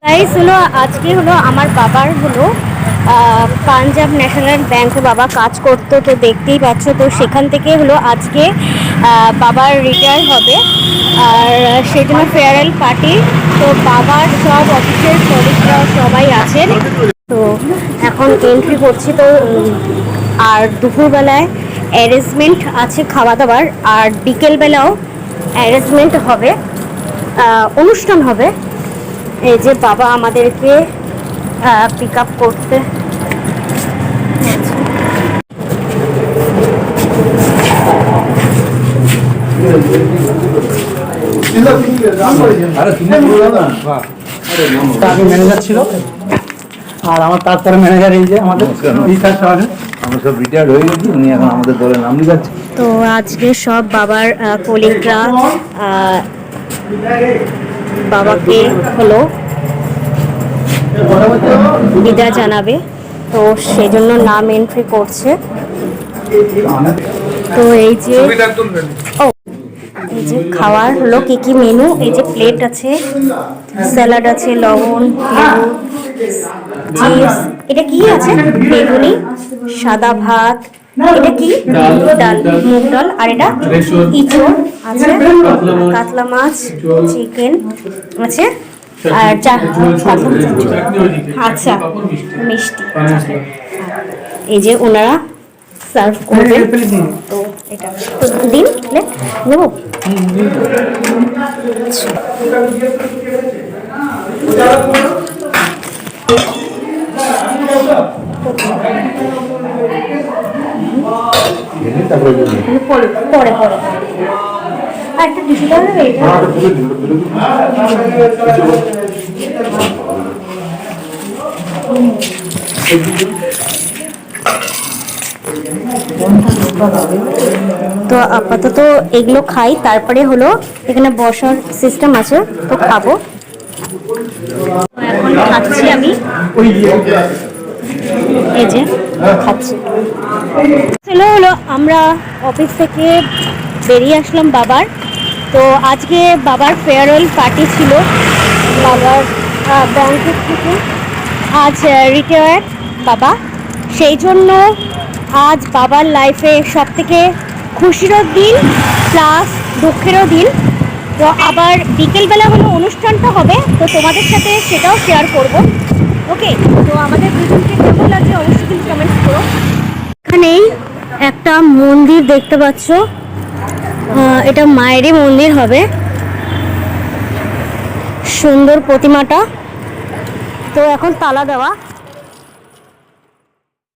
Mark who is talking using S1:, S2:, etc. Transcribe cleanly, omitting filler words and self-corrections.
S1: Guys হলো আজকে হলো আমার বাবার হলো পাঞ্জাব ন্যাশনাল ব্যাংকে বাবা কাজ করতো, তো দেখতেই পাচ্ছ। তো সেখান থেকে হলো আজকে বাবার রিটায়ার হবে, আর সেই জন্য ফেয়ারওয়েল পার্টি। তো বাবার সব অফিসের কলিগরা সবাই আছেন। তো এখন এন্ট্রি করছি। তো আর দুপুরবেলায় অ্যারেঞ্জমেন্ট আছে খাওয়া দাওয়ার, আর বিকেলবেলাও অ্যারেঞ্জমেন্ট হবে, অনুষ্ঠান হবে। এই যে বাবা আমাদেরকে পিক আপ করতে
S2: ম্যানেজার ছিল, আর আমার তারপরে ম্যানেজার এই যে আমাদের
S3: আমরা সব রিটায়ার্ড হয়ে গেছি, উনি এখন আমাদের দলে নাম লিখাচ্ছে।
S1: তো আজকে সব বাবার কলিগরা বাবাকে হলো বিদায় জানাবে, তো সেই জন্য নাম এন্ট্রি করছে। তো এই যে এই যে খাওয়ার হলো কি কি মেনু, এই যে প্লেট আছে, স্যালাড আছে, লবণ, লেবু, চিপস, এটা কি আছে, বেগুনি, সাদা ভাত, এটা কি ডাল, মুগ ডাল, আর এটা ইঁচড় আছে, কাতলা মাছ, চিকেন আছে, আর আচ্ছা মিষ্টি। এই যে ওনারা সার্ভ করবেন, তো এটা তো দিন নেব। পরে পরে পরে আর একটা টিস্যু দেবে এটা। তো আপাতত এগুলো খাই, তারপরে হলো এখানে বসার সিস্টেম আছে, তো খাবো। এখন খাচ্ছি আমি, এই যে খাচ্ছি। হলো আমরা অফিস থেকে বেরিয়ে আসলাম বাবার। তো আজকে বাবার ফেয়ারওয়েল পার্টি ছিল বাবার ব্যাংকের থেকে, আজ রিটায়ার বাবা, সেই জন্য আজ বাবার লাইফে সব থেকে খুশিরও দিন প্লাস দুঃখেরও দিন। তো আবার বিকেলবেলা হলো অনুষ্ঠানটা হবে, তো তোমাদের সাথে সেটাও শেয়ার করব। ওকে, তো আমাদের দুজনকে কেমন লাগছে অবশ্যই কিন্তু কমেন্টস করো। এখানেই একটা মন্দির দেখতে পাচ্ছ, এটা মায়েরই মন্দির হবে, সুন্দর প্রতিমাটা। তো এখন তালা দেওয়া।